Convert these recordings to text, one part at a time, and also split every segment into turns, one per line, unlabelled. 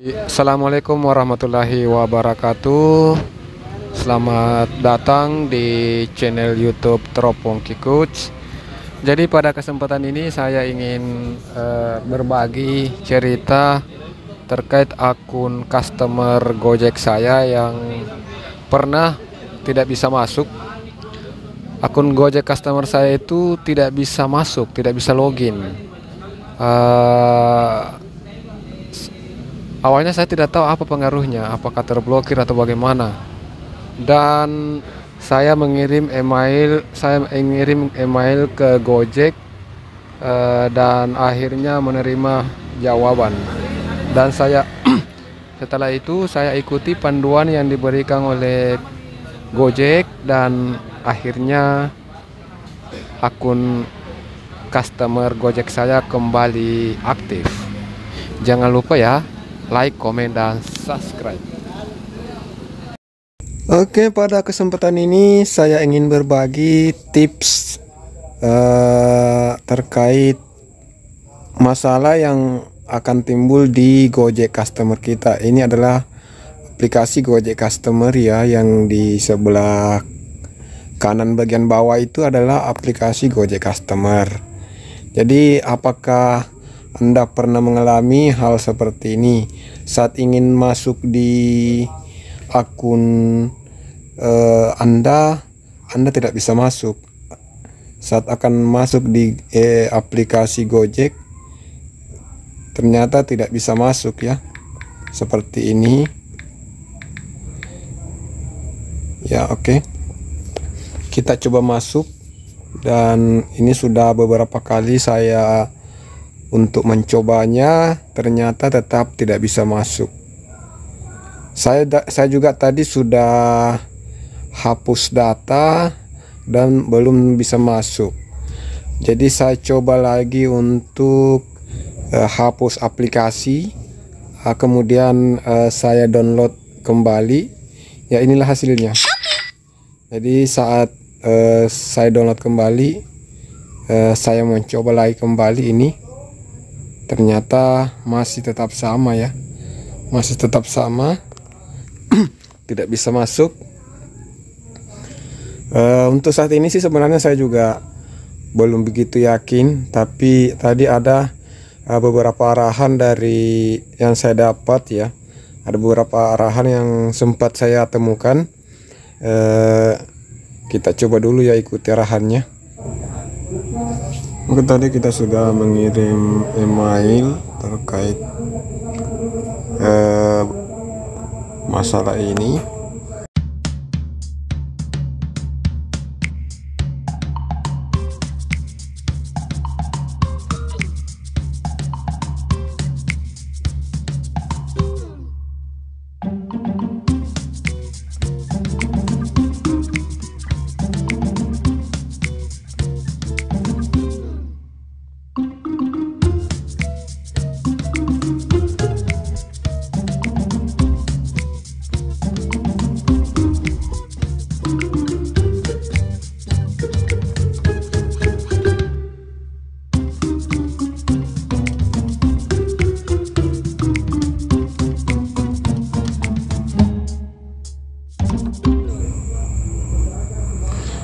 Assalamualaikum warahmatullahi wabarakatuh. Selamat datang di channel YouTube Teropong Coach. Jadi pada kesempatan ini saya ingin berbagi cerita terkait akun customer Gojek saya yang pernah tidak bisa masuk. Akun Gojek customer saya itu tidak bisa masuk, tidak bisa login. Awalnya saya tidak tahu apa pengaruhnya, apakah terblokir atau bagaimana. Dan saya mengirim email ke Gojek dan akhirnya menerima jawaban. Dan saya setelah itu saya ikuti panduan yang diberikan oleh Gojek dan akhirnya akun customer Gojek saya kembali aktif. Jangan lupa ya, like, komen, dan subscribe. Oke, pada kesempatan ini saya ingin berbagi tips terkait masalah yang akan timbul di Gojek customer kita. Ini adalah aplikasi Gojek customer ya, yang di sebelah kanan bagian bawah itu adalah aplikasi Gojek customer. Jadi apakah Anda pernah mengalami hal seperti ini saat ingin masuk di akun Anda tidak bisa masuk? Saat akan masuk di aplikasi Gojek ternyata tidak bisa masuk ya, seperti ini ya. Oke, kita coba masuk, dan ini sudah beberapa kali saya untuk mencobanya, ternyata tetap tidak bisa masuk. Saya juga tadi sudah hapus data dan belum bisa masuk. Jadi saya coba lagi untuk hapus aplikasi, kemudian saya download kembali. Ya, inilah hasilnya. Jadi saat saya download kembali, saya mencoba lagi kembali ini. Ternyata masih tetap sama ya, masih tetap sama. Tidak bisa masuk. Untuk saat ini sih sebenarnya saya juga belum begitu yakin, tapi tadi ada beberapa arahan dari yang saya dapat ya. Ada beberapa arahan yang sempat saya temukan. Kita coba dulu ya, ikuti arahannya. Mungkin tadi kita sudah mengirim email terkait masalah ini.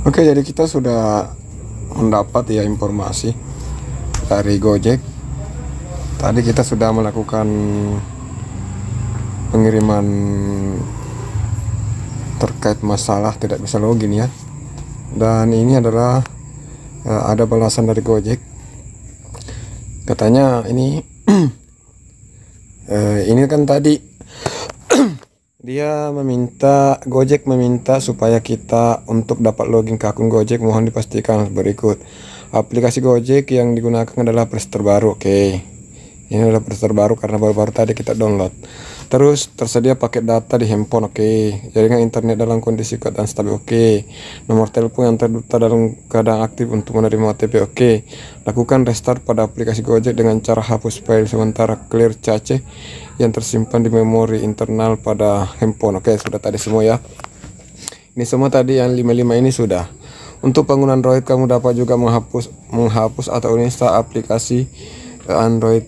Oke, jadi kita sudah mendapat ya informasi dari Gojek. Tadi kita sudah melakukan pengiriman terkait masalah tidak bisa login ya. Dan ini adalah ada balasan dari Gojek. Katanya ini ini kan tadi Gojek meminta supaya kita untuk dapat login ke akun Gojek mohon dipastikan berikut. Aplikasi Gojek yang digunakan adalah versi terbaru. Oke, ini adalah versi terbaru karena baru-baru tadi kita download. Terus tersedia paket data di handphone. Oke, jaringan internet dalam kondisi kuat dan stabil. Oke, nomor telepon yang terdaftar dalam keadaan aktif untuk menerima OTP. Oke, lakukan restart pada aplikasi Gojek dengan cara hapus file sementara clear cache yang tersimpan di memori internal pada handphone. Oke, sudah tadi semua ya. Ini semua tadi yang 55 ini sudah. Untuk pengguna Android, kamu dapat juga menghapus atau uninstall aplikasi Android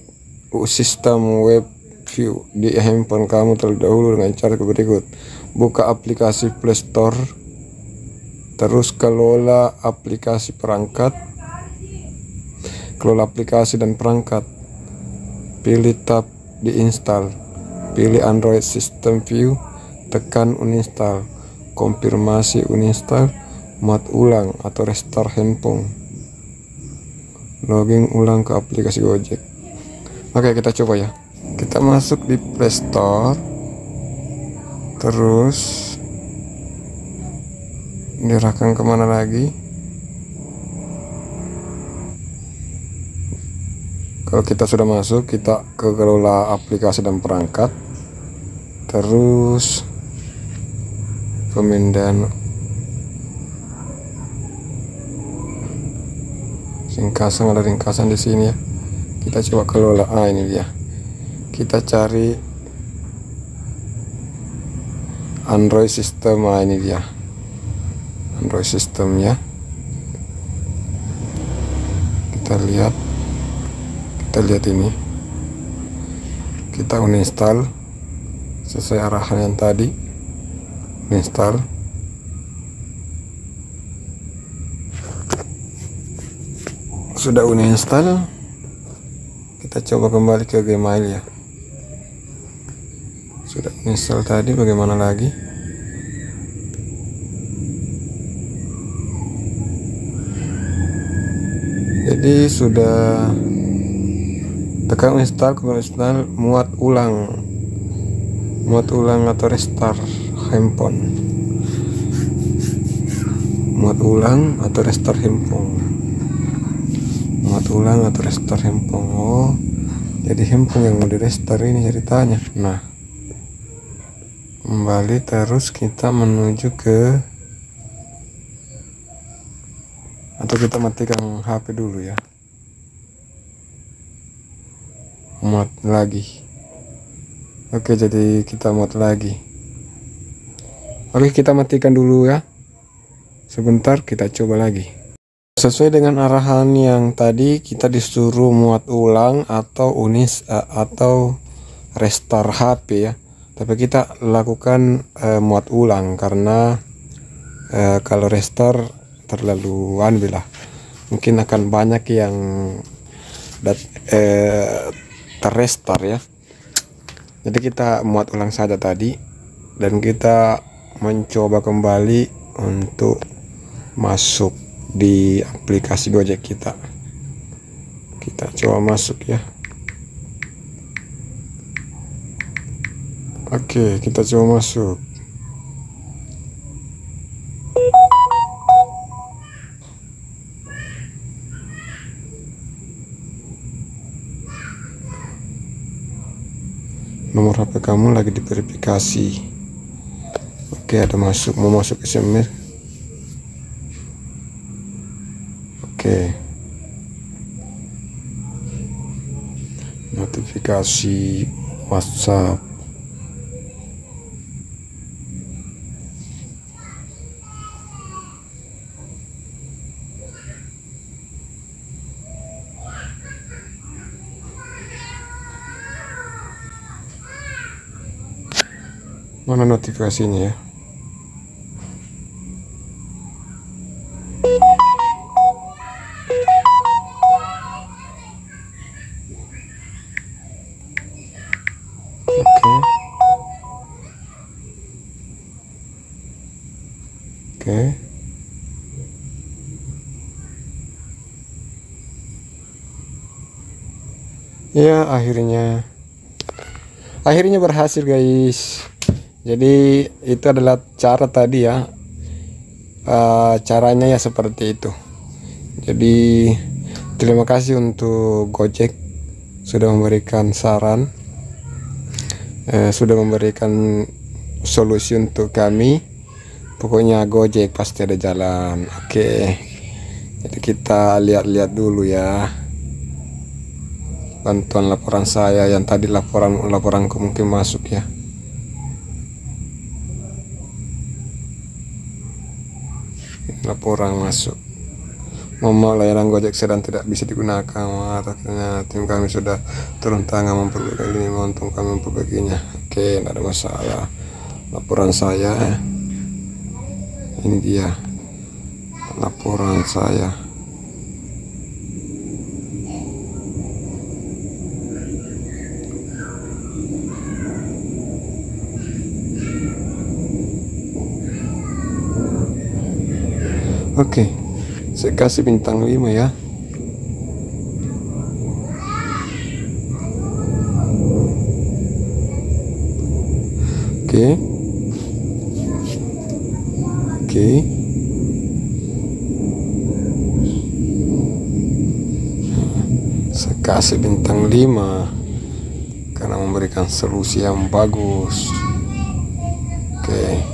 sistem web View di handphone kamu terlebih dahulu dengan cara berikut. Buka aplikasi Play Store, terus kelola aplikasi dan perangkat, pilih tab diinstal, pilih Android System View, tekan uninstall, konfirmasi uninstall, muat ulang atau restart handphone, login ulang ke aplikasi Gojek. Oke, kita coba ya. Kita masuk di Play Store, terus diarahkan kemana lagi? Kalau kita sudah masuk, kita ke kelola aplikasi dan perangkat, terus pemindahan ringkasan, ada ringkasan di sini ya. Kita coba kelola. Ini dia. Kita cari Android System. Ini dia Android System ya. Kita lihat ini. Kita uninstall sesuai arahan yang tadi. Uninstall. Sudah uninstall, kita coba kembali ke Gmail ya. Sudah uninstall tadi, bagaimana lagi? Jadi sudah tekan install, kemudian install, muat ulang atau restart handphone, muat ulang atau restart handphone. Oh, jadi handphone yang mau di restart ini ceritanya. Nah, kembali, terus kita menuju ke, atau kita matikan HP dulu ya. Muat lagi. Oke, jadi kita muat lagi. Oke, kita matikan dulu ya. Sebentar, kita coba lagi. Sesuai dengan arahan yang tadi, kita disuruh muat ulang atau atau restart HP ya. Tapi kita lakukan muat ulang karena kalau restart terlalu lah. Mungkin akan banyak yang terrestart ya. Jadi kita muat ulang saja tadi, dan kita mencoba kembali untuk masuk di aplikasi Gojek kita. Kita coba masuk ya. Oke, kita coba masuk. Nomor HP kamu lagi diverifikasi. Oke, ada masuk, mau masuk SMS. Oke, notifikasi WhatsApp. Mana notifikasinya ya? Oke. Ya, akhirnya berhasil guys. Jadi itu adalah cara tadi ya. Caranya ya seperti itu. Jadi terima kasih untuk Gojek sudah memberikan saran, sudah memberikan solusi untuk kami. Pokoknya Gojek pasti ada jalan. Oke, jadi kita lihat-lihat dulu ya bantuan laporan saya yang tadi, laporanku mungkin masuk ya. Laporan masuk. Ngomong layanan Gojek sedang tidak bisa digunakan. Akhirnya tim kami sudah turun tangan memperbaiki ini, untung kami memperbaikinya. Oke, tidak ada masalah. Laporan saya, ini dia laporan saya. Oke, saya kasih bintang 5 ya. Oke. Oke. Saya kasih bintang 5 karena memberikan solusi yang bagus. Oke.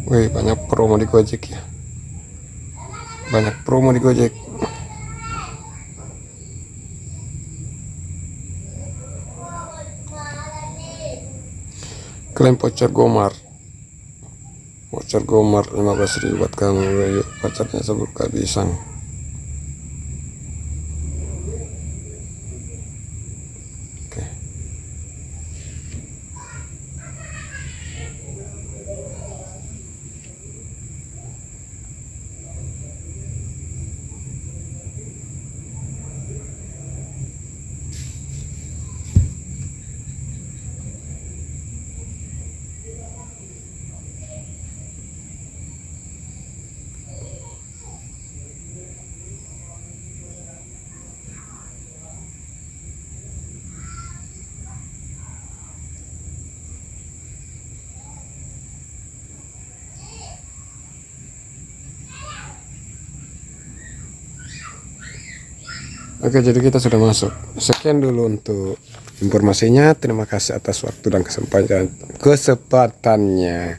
Wih, banyak promo di Gojek ya. Banyak promo di Gojek. Klaim voucher Gomar. Voucher Gomar 15.000 buat kamu. Yuk, vouchernya sebelum kehabisan. Oke. Oke, jadi kita sudah masuk. Sekian dulu untuk informasinya. Terima kasih atas waktu dan kesempatannya.